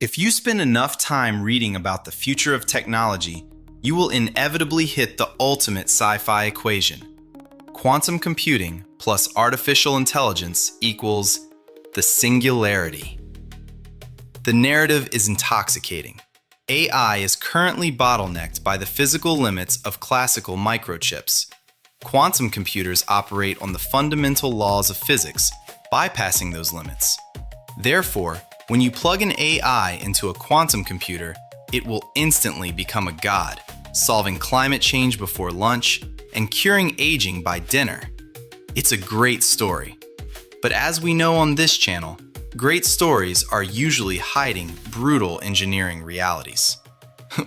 If you spend enough time reading about the future of technology, you will inevitably hit the ultimate sci-fi equation. Quantum computing plus artificial intelligence equals the singularity. The narrative is intoxicating. AI is currently bottlenecked by the physical limits of classical microchips. Quantum computers operate on the fundamental laws of physics, bypassing those limits. Therefore, when you plug an AI into a quantum computer, it will instantly become a god, solving climate change before lunch and curing aging by dinner. It's a great story. But as we know on this channel, great stories are usually hiding brutal engineering realities.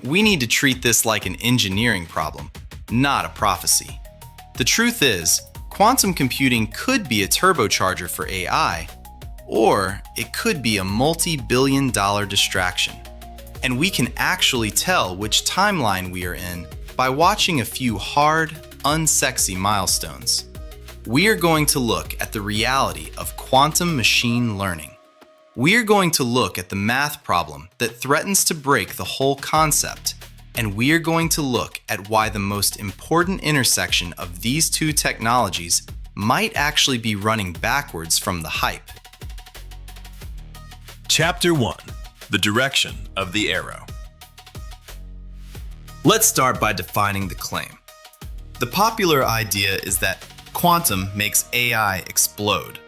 We need to treat this like an engineering problem, not a prophecy. The truth is, quantum computing could be a turbocharger for AI, or it could be a multi-billion-dollar distraction. And we can actually tell which timeline we are in by watching a few hard, unsexy milestones. We are going to look at the reality of quantum machine learning. We are going to look at the math problem that threatens to break the whole concept, and we are going to look at why the most important intersection of these two technologies might actually be running backwards from the hype. Chapter 1. The Direction of the Arrow. Let's start by defining the claim. The popular idea is that quantum makes AI explode.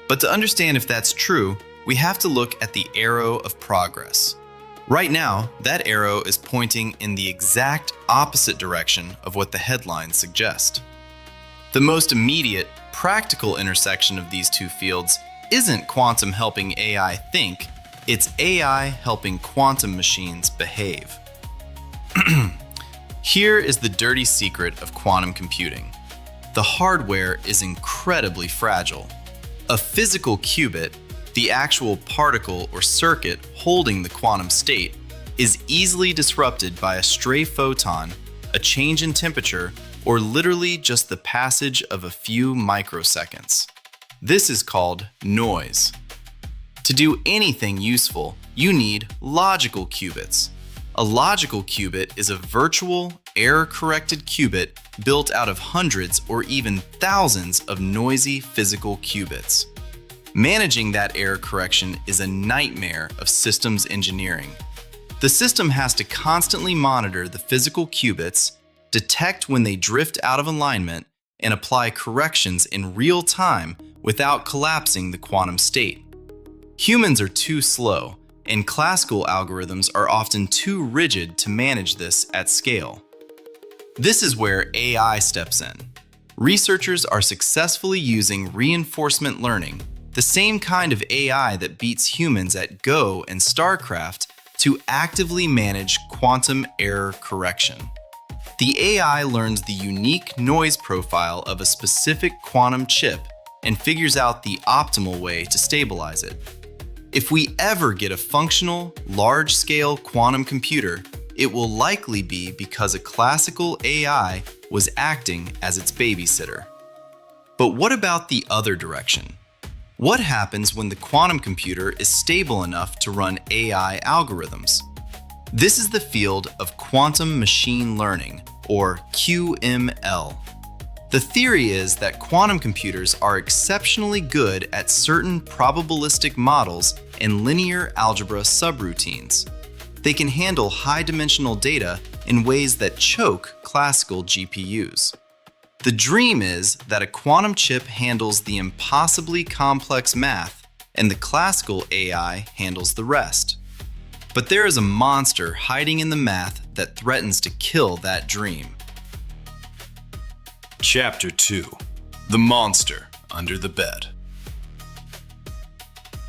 But to understand if that's true, we have to look at the arrow of progress. Right now, that arrow is pointing in the exact opposite direction of what the headlines suggest. The most immediate, practical intersection of these two fields isn't quantum helping AI think, it's AI helping quantum machines behave. Here is the dirty secret of quantum computing. The hardware is incredibly fragile. A physical qubit, the actual particle or circuit holding the quantum state, is easily disrupted by a stray photon, a change in temperature, or literally just the passage of a few microseconds. This is called noise. To do anything useful, you need logical qubits. A logical qubit is a virtual, error-corrected qubit built out of hundreds or even thousands of noisy physical qubits. Managing that error correction is a nightmare of systems engineering. The system has to constantly monitor the physical qubits, detect when they drift out of alignment, and apply corrections in real time without collapsing the quantum state. Humans are too slow, and classical algorithms are often too rigid to manage this at scale. This is where AI steps in. Researchers are successfully using reinforcement learning, the same kind of AI that beats humans at Go and StarCraft, to actively manage quantum error correction. The AI learns the unique noise profile of a specific quantum chip and figures out the optimal way to stabilize it. If we ever get a functional, large-scale quantum computer, it will likely be because a classical AI was acting as its babysitter. But what about the other direction? What happens when the quantum computer is stable enough to run AI algorithms? This is the field of quantum machine learning, or QML. The theory is that quantum computers are exceptionally good at certain probabilistic models and linear algebra subroutines. They can handle high-dimensional data in ways that choke classical GPUs. The dream is that a quantum chip handles the impossibly complex math, and the classical AI handles the rest. But there is a monster hiding in the math that threatens to kill that dream. Chapter 2. The Monster Under the Bed.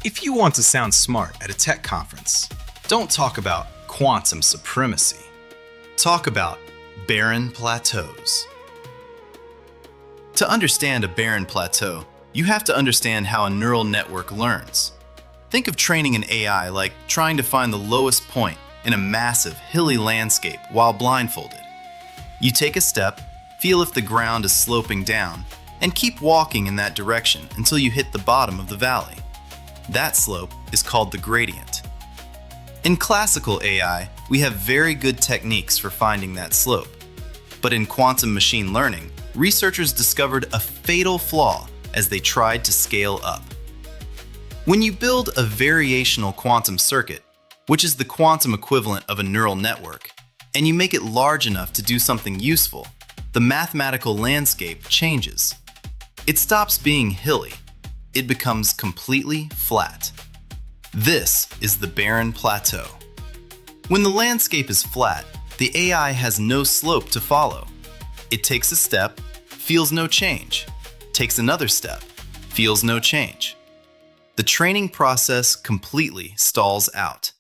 If you want to sound smart at a tech conference, don't talk about quantum supremacy. Talk about barren plateaus. To understand a barren plateau, you have to understand how a neural network learns. Think of training an AI like trying to find the lowest point in a massive, hilly landscape while blindfolded. You take a step, feel if the ground is sloping down, and keep walking in that direction until you hit the bottom of the valley. That slope is called the gradient. In classical AI, we have very good techniques for finding that slope. But in quantum machine learning, researchers discovered a fatal flaw as they tried to scale up. When you build a variational quantum circuit, which is the quantum equivalent of a neural network, and you make it large enough to do something useful, the mathematical landscape changes. It stops being hilly. It becomes completely flat. This is the barren plateau. When the landscape is flat, the AI has no slope to follow. It takes a step, feels no change. Takes another step, feels no change. The training process completely stalls out.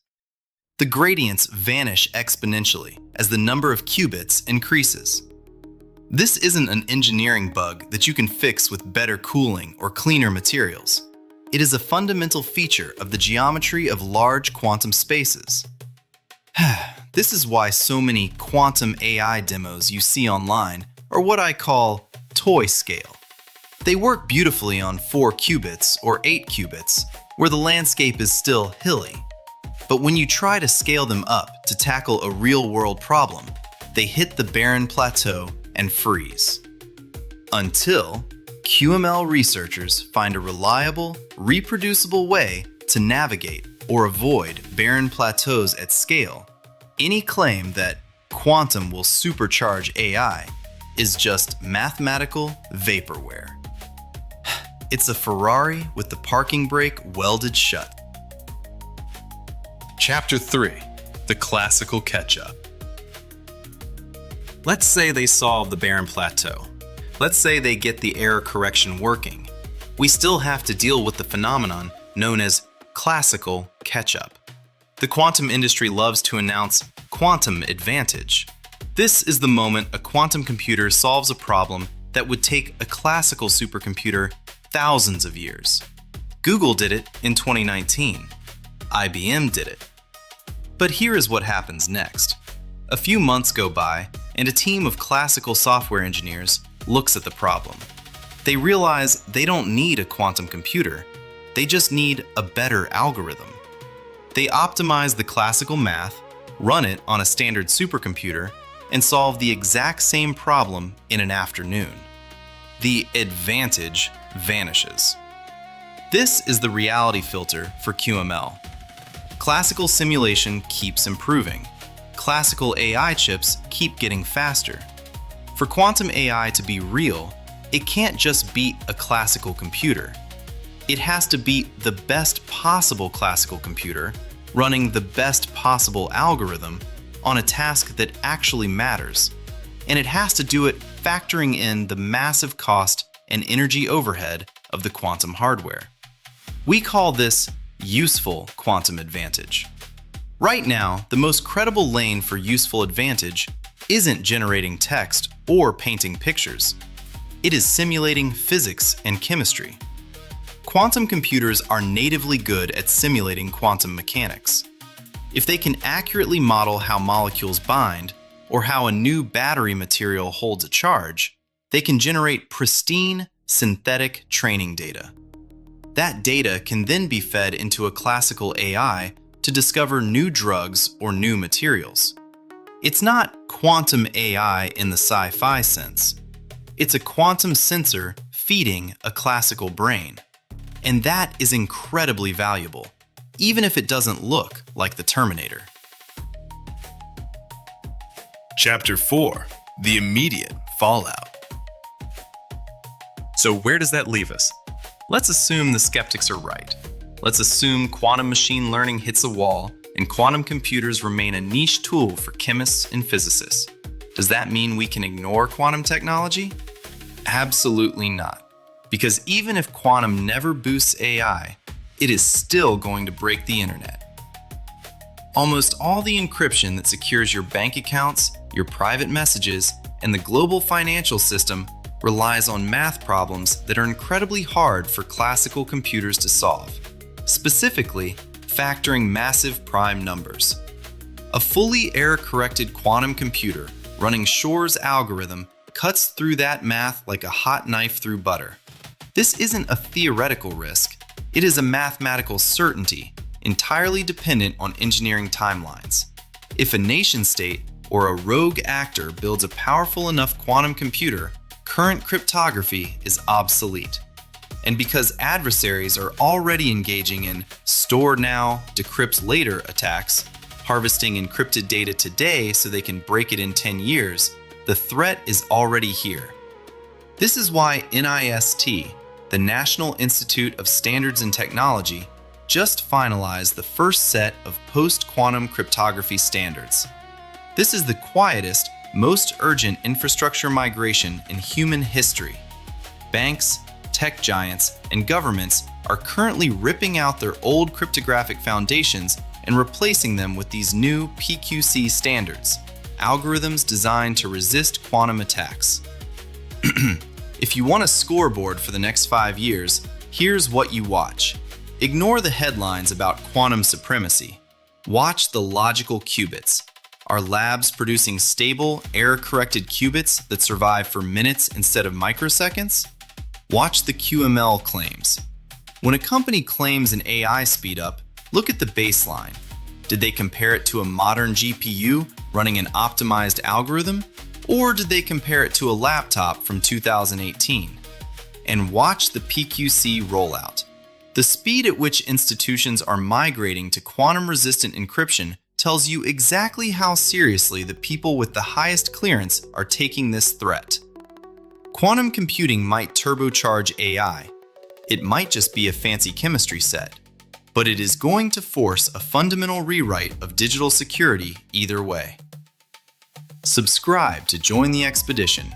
The gradients vanish exponentially as the number of qubits increases. This isn't an engineering bug that you can fix with better cooling or cleaner materials. It is a fundamental feature of the geometry of large quantum spaces. This is why so many quantum AI demos you see online are what I call toy scale. They work beautifully on 4 qubits or 8 qubits, where the landscape is still hilly. But when you try to scale them up to tackle a real-world problem, they hit the barren plateau and freeze. Until QML researchers find a reliable, reproducible way to navigate or avoid barren plateaus at scale, any claim that quantum will supercharge AI is just mathematical vaporware. It's a Ferrari with the parking brake welded shut. Chapter 3. The Classical Catch-up. Let's say they solve the barren plateau. Let's say they get the error correction working. We still have to deal with the phenomenon known as classical catch-up. The quantum industry loves to announce quantum advantage. This is the moment a quantum computer solves a problem that would take a classical supercomputer thousands of years. Google did it in 2019. IBM did it. But here is what happens next. A few months go by, and a team of classical software engineers looks at the problem. They realize they don't need a quantum computer, they just need a better algorithm. They optimize the classical math, run it on a standard supercomputer, and solve the exact same problem in an afternoon. The advantage vanishes. This is the reality filter for QML. Classical simulation keeps improving. Classical AI chips keep getting faster. For quantum AI to be real, it can't just beat a classical computer. It has to beat the best possible classical computer running the best possible algorithm on a task that actually matters. And it has to do it factoring in the massive cost and energy overhead of the quantum hardware. We call this useful quantum advantage. Right now, the most credible lane for useful advantage isn't generating text or painting pictures. It is simulating physics and chemistry. Quantum computers are natively good at simulating quantum mechanics. If they can accurately model how molecules bind or how a new battery material holds a charge, they can generate pristine, synthetic training data. That data can then be fed into a classical AI to discover new drugs or new materials. It's not quantum AI in the sci-fi sense. It's a quantum sensor feeding a classical brain. And that is incredibly valuable, even if it doesn't look like the Terminator. Chapter 4. The Immediate Fallout. So where does that leave us? Let's assume the skeptics are right. Let's assume quantum machine learning hits a wall and quantum computers remain a niche tool for chemists and physicists. Does that mean we can ignore quantum technology? Absolutely not. Because even if quantum never boosts AI, it is still going to break the internet. Almost all the encryption that secures your bank accounts, your private messages, and the global financial system relies on math problems that are incredibly hard for classical computers to solve, specifically factoring massive prime numbers. A fully error-corrected quantum computer running Shor's algorithm cuts through that math like a hot knife through butter. This isn't a theoretical risk, it is a mathematical certainty entirely dependent on engineering timelines. If a nation-state or a rogue actor builds a powerful enough quantum computer, current cryptography is obsolete. And because adversaries are already engaging in store now, decrypt later attacks, harvesting encrypted data today so they can break it in 10 years, the threat is already here. This is why NIST, the National Institute of Standards and Technology, just finalized the first set of post-quantum cryptography standards. This is the quietest, most urgent infrastructure migration in human history. Banks, tech giants, and governments are currently ripping out their old cryptographic foundations and replacing them with these new PQC standards, algorithms designed to resist quantum attacks. If you want a scoreboard for the next 5 years, here's what you watch. Ignore the headlines about quantum supremacy. Watch the logical qubits. Are labs producing stable, error-corrected qubits that survive for minutes instead of microseconds? Watch the QML claims. When a company claims an AI speedup, look at the baseline. Did they compare it to a modern GPU running an optimized algorithm? Or did they compare it to a laptop from 2018? And watch the PQC rollout. The speed at which institutions are migrating to quantum-resistant encryption tells you exactly how seriously the people with the highest clearance are taking this threat. Quantum computing might turbocharge AI. It might just be a fancy chemistry set. But it is going to force a fundamental rewrite of digital security either way. Subscribe to join the expedition